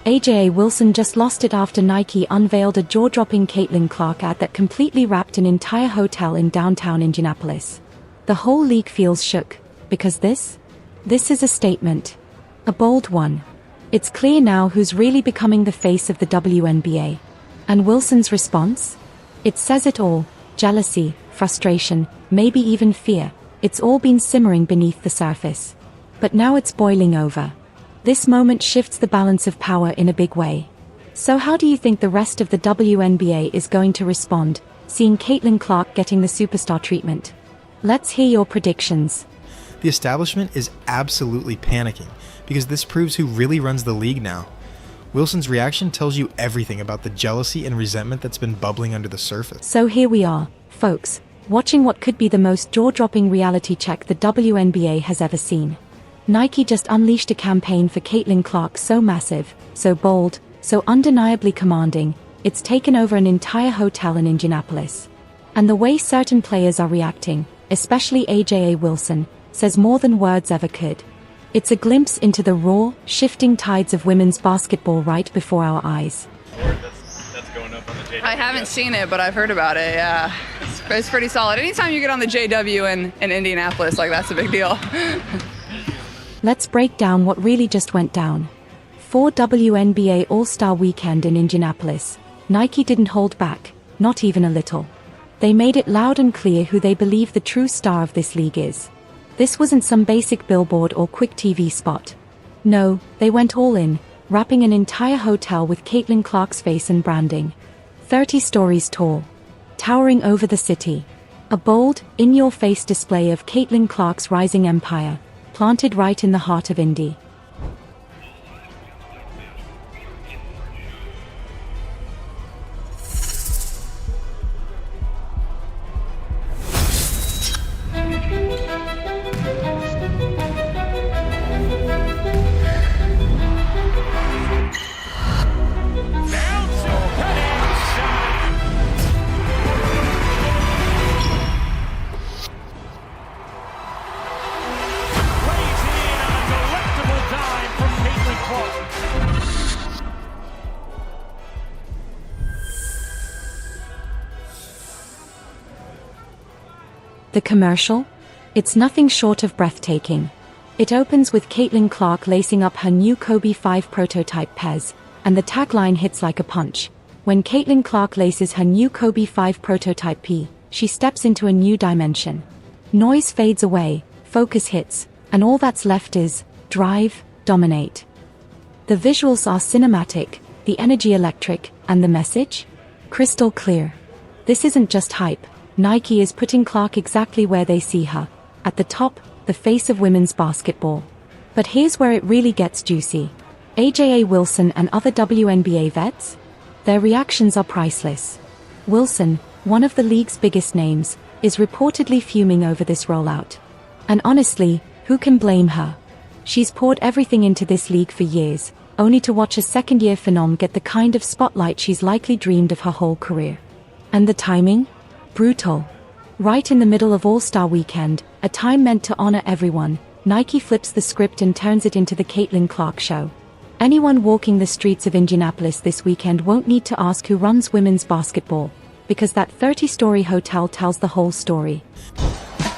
AJA Wilson just lost it after Nike unveiled a jaw-dropping Kaitlyn Clark ad that completely wrapped an entire hotel in downtown Indianapolis. The whole league feels shook, because this is a statement. A bold one. It's clear now who's really becoming the face of the WNBA. And Wilson's response? It says it all: jealousy, frustration, maybe even fear. It's all been simmering beneath the surface. But now it's boiling over. This moment shifts the balance of power in a big way. So how do you think the rest of the WNBA is going to respond, seeing Kaitlyn Clark getting the superstar treatment? Let's hear your predictions. The establishment is absolutely panicking, because this proves who really runs the league now. Wilson's reaction tells you everything about the jealousy and resentment that's been bubbling under the surface. So here we are, folks, watching what could be the most jaw-dropping reality check the WNBA has ever seen. Nike just unleashed a campaign for Kaitlyn Clark so massive, so bold, so undeniably commanding, it's taken over an entire hotel in Indianapolis. And the way certain players are reacting, especially AJA Wilson, says more than words ever could. It's a glimpse into the raw, shifting tides of women's basketball right before our eyes. That's going up on the JW. I haven't seen it, but I've heard about it, yeah. It's pretty solid. Anytime you get on the JW in Indianapolis, like, that's a big deal. Let's break down what really just went down. For WNBA All-Star Weekend in Indianapolis, Nike didn't hold back, not even a little. They made it loud and clear who they believe the true star of this league is. This wasn't some basic billboard or quick TV spot. No, they went all in, wrapping an entire hotel with Kaitlyn Clark's face and branding. 30 stories tall. Towering over the city. A bold, in-your-face display of Kaitlyn Clark's rising empire, planted right in the heart of Indy. The commercial? It's nothing short of breathtaking. It opens with Kaitlyn Clark lacing up her new Kobe 5 prototype Pez, and the tagline hits like a punch. When Kaitlyn Clark laces her new Kobe 5 prototype P, she steps into a new dimension. Noise fades away, focus hits, and all that's left is drive, dominate. The visuals are cinematic, the energy electric, and the message? Crystal clear. This isn't just hype. Nike is putting Clark exactly where they see her, at the top, the face of women's basketball. But here's where it really gets juicy. AJA Wilson and other WNBA vets? Their reactions are priceless. Wilson, one of the league's biggest names, is reportedly fuming over this rollout. And honestly, who can blame her? She's poured everything into this league for years, only to watch a second-year phenom get the kind of spotlight she's likely dreamed of her whole career. And the timing? Brutal. Right in the middle of All-Star Weekend, a time meant to honor everyone, Nike flips the script and turns it into the Kaitlyn Clark show. Anyone walking the streets of Indianapolis this weekend won't need to ask who runs women's basketball, because that 30-story hotel tells the whole story.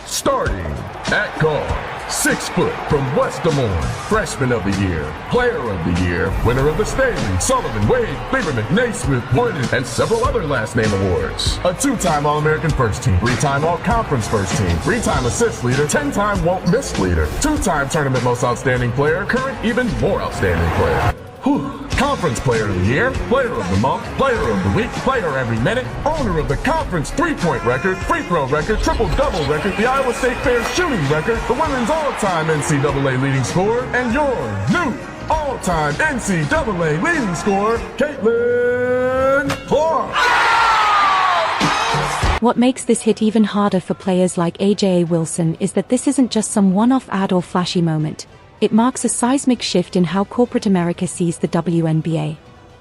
Starting at guard, 6 foot from West Des Moines, Freshman of the Year, Player of the Year, winner of the Staley, Sullivan, Wade, Lieberman, Naismith, Wooden, and several other last name awards. A 2-time All-American First Team, 3-time All-Conference First Team, 3-time assist leader, 10-time Won't Miss leader, 2-time Tournament Most Outstanding Player, current even more outstanding player. Whew. Conference Player of the Year, Player of the Month, Player of the Week, Player every minute, owner of the conference 3-point record, free throw record, triple-double record, the Iowa State Fair shooting record, the women's all-time NCAA leading scorer, and your new all-time NCAA leading scorer, Kaitlyn Clark. What makes this hit even harder for players like AJA Wilson is that this isn't just some one-off ad or flashy moment. It marks a seismic shift in how corporate America sees the WNBA.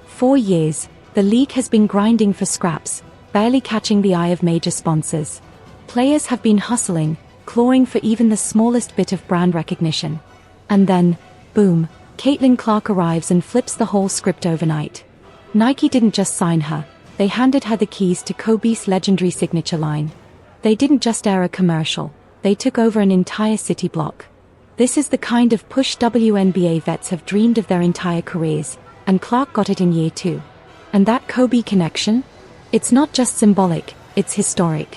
For years, the league has been grinding for scraps, barely catching the eye of major sponsors. Players have been hustling, clawing for even the smallest bit of brand recognition. And then, boom, Kaitlyn Clark arrives and flips the whole script overnight. Nike didn't just sign her, they handed her the keys to Kobe's legendary signature line. They didn't just air a commercial, they took over an entire city block. This is the kind of push WNBA vets have dreamed of their entire careers, and Clark got it in year 2. And that Kobe connection? It's not just symbolic, it's historic.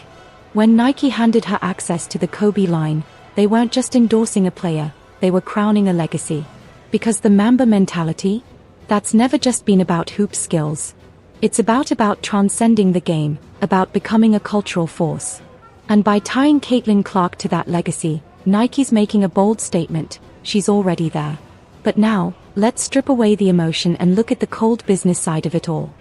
When Nike handed her access to the Kobe line, they weren't just endorsing a player, they were crowning a legacy. Because the Mamba mentality? That's never just been about hoop skills. It's about transcending the game, about becoming a cultural force. And by tying Kaitlyn Clark to that legacy, Nike's making a bold statement, she's already there. But now, let's strip away the emotion and look at the cold business side of it all.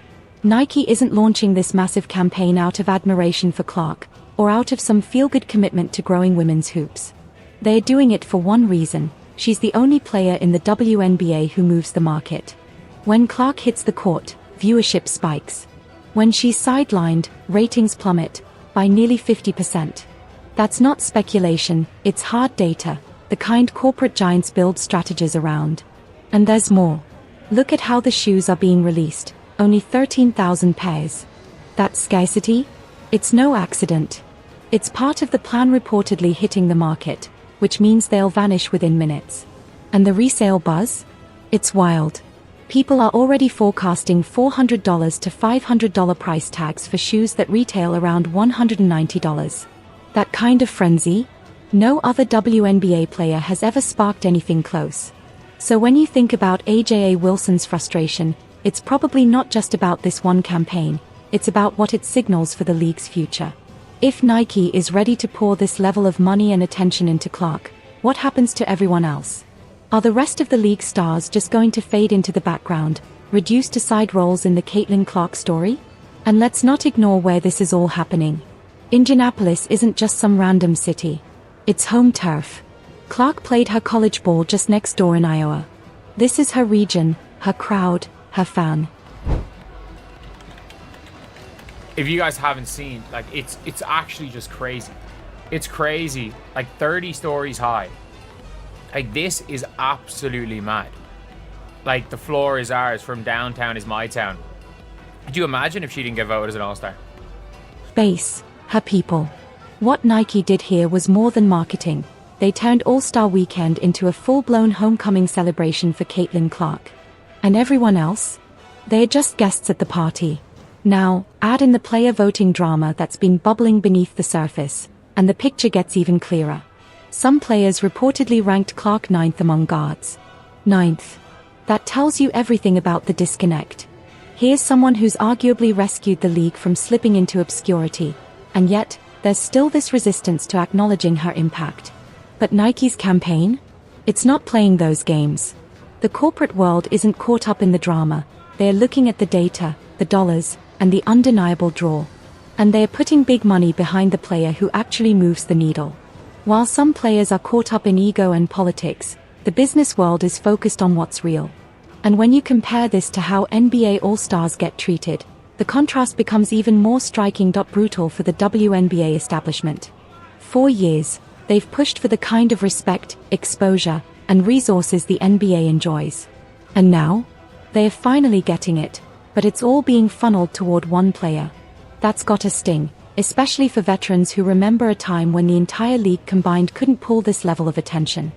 Nike isn't launching this massive campaign out of admiration for Clark, or out of some feel-good commitment to growing women's hoops. They're doing it for one reason, she's the only player in the WNBA who moves the market. When Clark hits the court, viewership spikes. When she's sidelined, ratings plummet by nearly 50%. That's not speculation, it's hard data, the kind corporate giants build strategies around. And there's more. Look at how the shoes are being released, only 13,000 pairs. That scarcity? It's no accident. It's part of the plan reportedly hitting the market, which means they'll vanish within minutes. And the resale buzz? It's wild. People are already forecasting $400 to $500 price tags for shoes that retail around $190. That kind of frenzy? No other WNBA player has ever sparked anything close. So when you think about AJA Wilson's frustration, it's probably not just about this one campaign, it's about what it signals for the league's future. If Nike is ready to pour this level of money and attention into Clark, what happens to everyone else? Are the rest of the league stars just going to fade into the background, reduced to side roles in the Kaitlyn Clark story? And let's not ignore where this is all happening. Indianapolis isn't just some random city. It's home turf. Clark played her college ball just next door in Iowa. This is her region, her crowd, her fan. If you guys haven't seen, like, it's actually just crazy. It's crazy, like 30 stories high. Like, this is absolutely mad. Like, the floor is ours, from downtown is my town. Could you imagine if she didn't get voted as an all-star? Base, her people. What Nike did here was more than marketing. They turned All-Star Weekend into a full-blown homecoming celebration for Kaitlyn Clark. And everyone else? They're just guests at the party. Now, add in the player voting drama that's been bubbling beneath the surface, and the picture gets even clearer. Some players reportedly ranked Clark 9th among guards. 9th. That tells you everything about the disconnect. Here's someone who's arguably rescued the league from slipping into obscurity, and yet, there's still this resistance to acknowledging her impact. But Nike's campaign? It's not playing those games. The corporate world isn't caught up in the drama, they're looking at the data, the dollars, and the undeniable draw. And they're putting big money behind the player who actually moves the needle. While some players are caught up in ego and politics, the business world is focused on what's real. And when you compare this to how NBA All-Stars get treated, the contrast becomes even more striking. Brutal for the WNBA establishment. For years, they've pushed for the kind of respect, exposure, and resources the NBA enjoys. And now? They're finally getting it, but it's all being funneled toward one player. That's got a sting, especially for veterans who remember a time when the entire league combined couldn't pull this level of attention.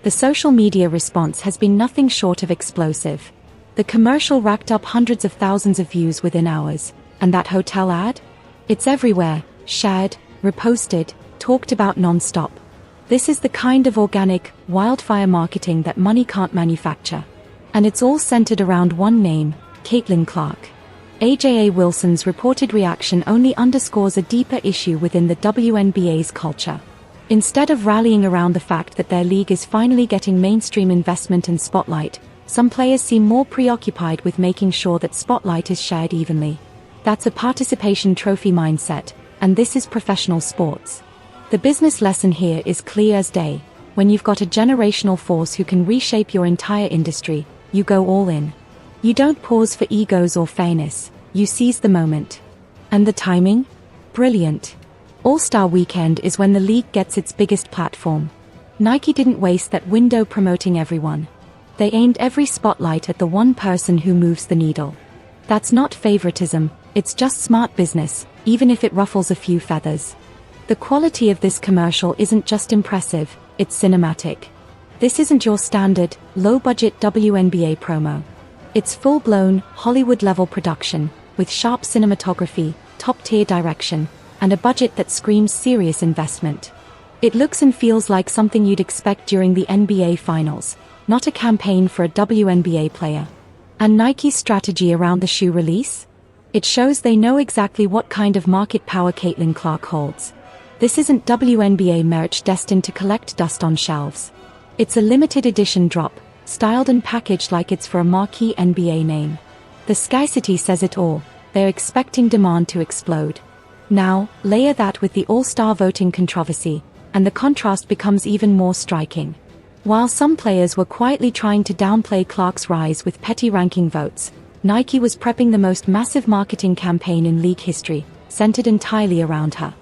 The social media response has been nothing short of explosive. The commercial racked up hundreds of thousands of views within hours, and that hotel ad? It's everywhere, shared, reposted, talked about non-stop. This is the kind of organic, wildfire marketing that money can't manufacture. And it's all centered around one name, Kaitlyn Clark. AJA Wilson's reported reaction only underscores a deeper issue within the WNBA's culture. Instead of rallying around the fact that their league is finally getting mainstream investment and spotlight, some players seem more preoccupied with making sure that spotlight is shared evenly. That's a participation trophy mindset, and this is professional sports. The business lesson here is clear as day. When you've got a generational force who can reshape your entire industry, you go all in. You don't pause for egos or fairness, you seize the moment. And the timing? Brilliant. All-Star Weekend is when the league gets its biggest platform. Nike didn't waste that window promoting everyone. They aimed every spotlight at the one person who moves the needle. That's not favoritism, it's just smart business, even if it ruffles a few feathers. The quality of this commercial isn't just impressive, it's cinematic. This isn't your standard, low-budget WNBA promo. It's full-blown, Hollywood-level production, with sharp cinematography, top-tier direction, and a budget that screams serious investment. It looks and feels like something you'd expect during the NBA Finals, not a campaign for a WNBA player. And Nike's strategy around the shoe release? It shows they know exactly what kind of market power Kaitlyn Clark holds. This isn't WNBA merch destined to collect dust on shelves. It's a limited edition drop, styled and packaged like it's for a marquee NBA name. The scarcity says it all, they're expecting demand to explode. Now, layer that with the All-Star voting controversy, and the contrast becomes even more striking. While some players were quietly trying to downplay Clark's rise with petty ranking votes, Nike was prepping the most massive marketing campaign in league history, centered entirely around her.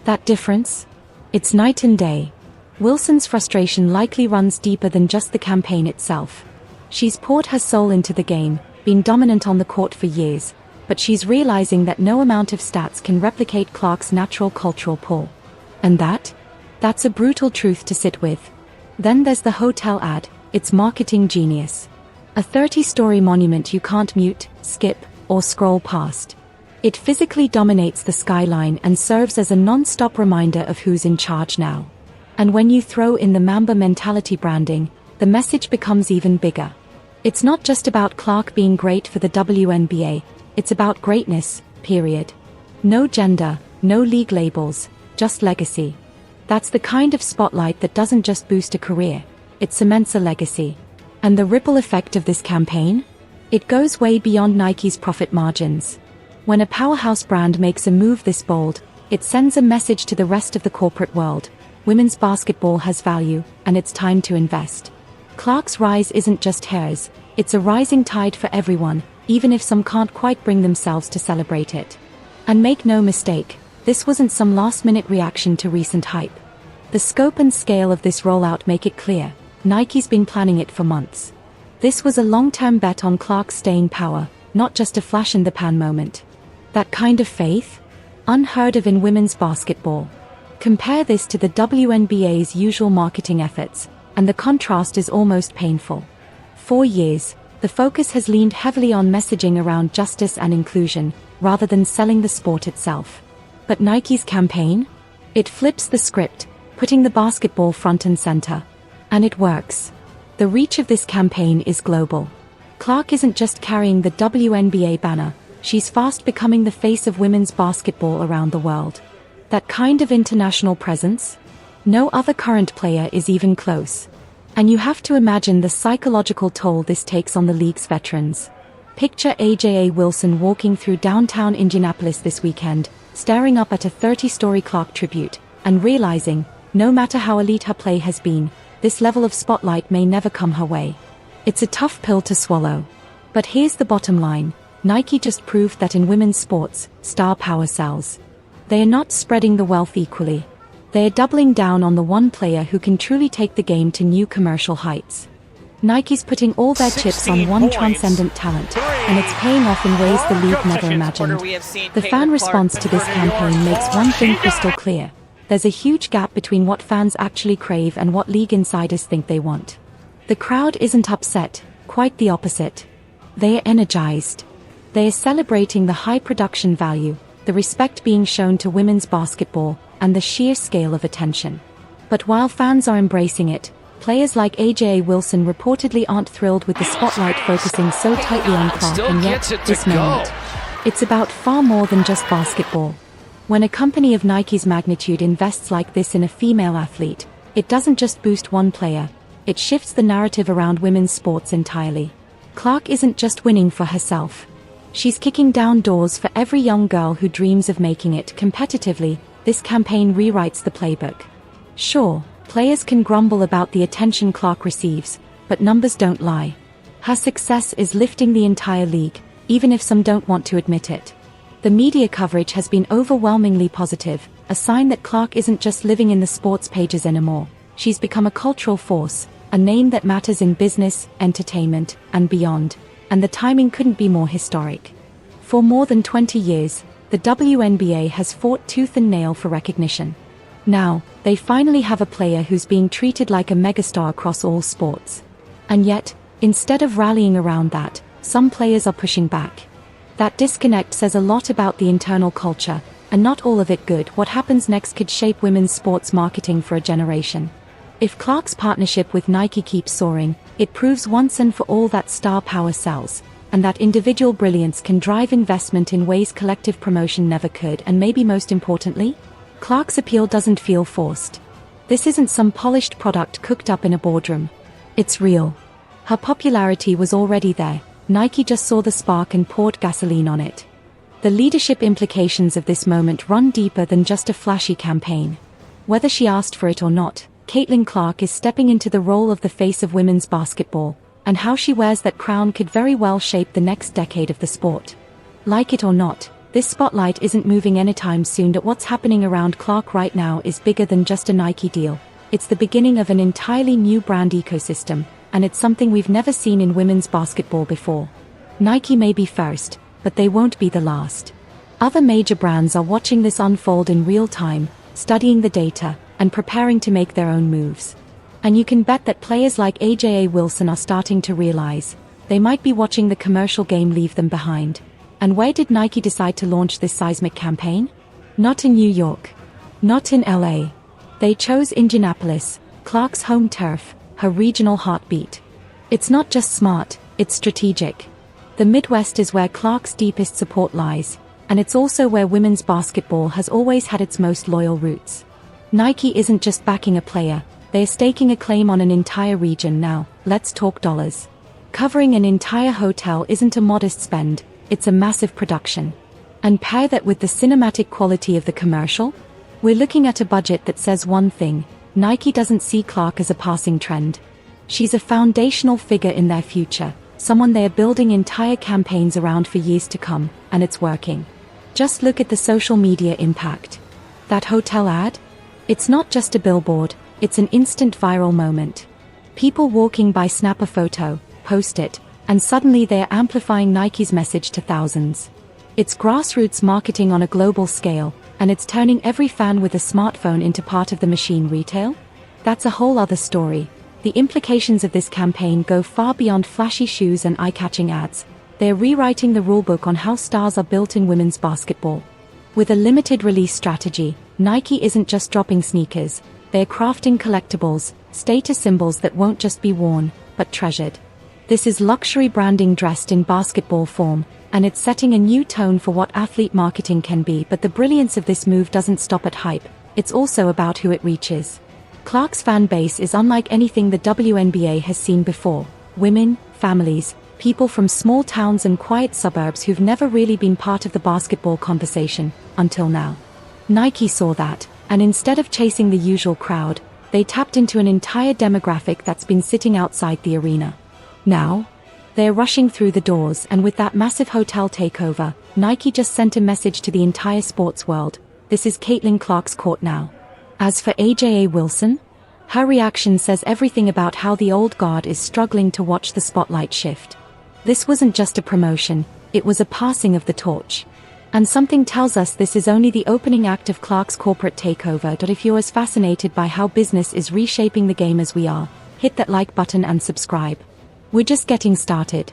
That difference? It's night and day. Wilson's frustration likely runs deeper than just the campaign itself. She's poured her soul into the game, been dominant on the court for years, but she's realizing that no amount of stats can replicate Clark's natural cultural pull. And that's a brutal truth to sit with. Then there's the hotel ad, it's marketing genius. A 30-story monument you can't mute, skip, or scroll past. It physically dominates the skyline and serves as a non-stop reminder of who's in charge now. And when you throw in the Mamba mentality branding, the message becomes even bigger. It's not just about Clark being great for the WNBA, it's about greatness, period. No gender, no league labels, just legacy. That's the kind of spotlight that doesn't just boost a career, it cements a legacy. And the ripple effect of this campaign? It goes way beyond Nike's profit margins. When a powerhouse brand makes a move this bold, it sends a message to the rest of the corporate world. Women's basketball has value, and it's time to invest. Clark's rise isn't just hers, it's a rising tide for everyone, even if some can't quite bring themselves to celebrate it. And make no mistake, this wasn't some last-minute reaction to recent hype. The scope and scale of this rollout make it clear, Nike's been planning it for months. This was a long-term bet on Clark's staying power, not just a flash-in-the-pan moment. That kind of faith? Unheard of in women's basketball. Compare this to the WNBA's usual marketing efforts, and the contrast is almost painful. For years, the focus has leaned heavily on messaging around justice and inclusion, rather than selling the sport itself. But Nike's campaign? It flips the script, putting the basketball front and center. And it works. The reach of this campaign is global. Clark isn't just carrying the WNBA banner, she's fast becoming the face of women's basketball around the world. That kind of international presence? No other current player is even close. And you have to imagine the psychological toll this takes on the league's veterans. Picture AJA Wilson walking through downtown Indianapolis this weekend, staring up at a 30-story Clark tribute, and realizing, no matter how elite her play has been, this level of spotlight may never come her way. It's a tough pill to swallow. But here's the bottom line, Nike just proved that in women's sports, star power sells. They are not spreading the wealth equally. They are doubling down on the one player who can truly take the game to new commercial heights. Nike's putting all their chips on one transcendent talent, and it's paying off in ways the league never imagined. The fan response to this campaign makes one thing crystal clear. There's a huge gap between what fans actually crave and what league insiders think they want. The crowd isn't upset, quite the opposite. They are energized. They are celebrating the high production value, the respect being shown to women's basketball, and the sheer scale of attention. But while fans are embracing it, players like AJA Wilson reportedly aren't thrilled with the spotlight focusing so tightly on Clark, and yet, this moment. It's about far more than just basketball. When a company of Nike's magnitude invests like this in a female athlete, it doesn't just boost one player, it shifts the narrative around women's sports entirely. Clark isn't just winning for herself. She's kicking down doors for every young girl who dreams of making it competitively. This campaign rewrites the playbook. Sure, players can grumble about the attention Clark receives, but numbers don't lie. Her success is lifting the entire league, even if some don't want to admit it. The media coverage has been overwhelmingly positive, a sign that Clark isn't just living in the sports pages anymore. She's become a cultural force, a name that matters in business, entertainment, and beyond, and the timing couldn't be more historic. For more than 20 years, the WNBA has fought tooth and nail for recognition. Now, they finally have a player who's being treated like a megastar across all sports. And yet, instead of rallying around that, some players are pushing back. That disconnect says a lot about the internal culture, and not all of it good. What happens next could shape women's sports marketing for a generation. If Clark's partnership with Nike keeps soaring, it proves once and for all that star power sells, and that individual brilliance can drive investment in ways collective promotion never could. And maybe most importantly, Clark's appeal doesn't feel forced. This isn't some polished product cooked up in a boardroom. It's real. Her popularity was already there. Nike just saw the spark and poured gasoline on it. The leadership implications of this moment run deeper than just a flashy campaign. Whether she asked for it or not, Kaitlyn Clark is stepping into the role of the face of women's basketball, and how she wears that crown could very well shape the next decade of the sport. Like it or not, this spotlight isn't moving anytime soon. That what's happening around Clark right now is bigger than just a Nike deal. It's the beginning of an entirely new brand ecosystem, and it's something we've never seen in women's basketball before. Nike may be first, but they won't be the last. Other major brands are watching this unfold in real time, studying the data, and preparing to make their own moves. And you can bet that players like AJA Wilson are starting to realize they might be watching the commercial game leave them behind. And where did Nike decide to launch this seismic campaign? Not in New York. Not in LA. They chose Indianapolis, Clark's home turf, her regional heartbeat. It's not just smart, it's strategic. The Midwest is where Clark's deepest support lies, and it's also where women's basketball has always had its most loyal roots. Nike isn't just backing a player, they're staking a claim on an entire region. Now, let's talk dollars. Covering an entire hotel isn't a modest spend, it's a massive production. And pair that with the cinematic quality of the commercial, we're looking at a budget that says one thing: Nike doesn't see Clark as a passing trend. She's a foundational figure in their future, someone they're building entire campaigns around for years to come, and it's working. Just look at the social media impact. That hotel ad? It's not just a billboard, it's an instant viral moment. People walking by snap a photo, post it, and suddenly they're amplifying Nike's message to thousands. It's grassroots marketing on a global scale, and it's turning every fan with a smartphone into part of the machine. Retail? That's a whole other story. The implications of this campaign go far beyond flashy shoes and eye-catching ads. They're rewriting the rulebook on how stars are built in women's basketball. With a limited release strategy, Nike isn't just dropping sneakers, they're crafting collectibles, status symbols that won't just be worn, but treasured. This is luxury branding dressed in basketball form, and it's setting a new tone for what athlete marketing can be. But the brilliance of this move doesn't stop at hype, it's also about who it reaches. Clark's fan base is unlike anything the WNBA has seen before. Women, families, people from small towns and quiet suburbs who've never really been part of the basketball conversation, until now. Nike saw that, and instead of chasing the usual crowd, they tapped into an entire demographic that's been sitting outside the arena. Now, they're rushing through the doors, and with that massive hotel takeover, Nike just sent a message to the entire sports world: this is Kaitlyn Clark's court now. As for AJA Wilson, her reaction says everything about how the old guard is struggling to watch the spotlight shift. This wasn't just a promotion, it was a passing of the torch. And something tells us this is only the opening act of Clark's corporate takeover. If you're as fascinated by how business is reshaping the game as we are, hit that like button and subscribe. We're just getting started.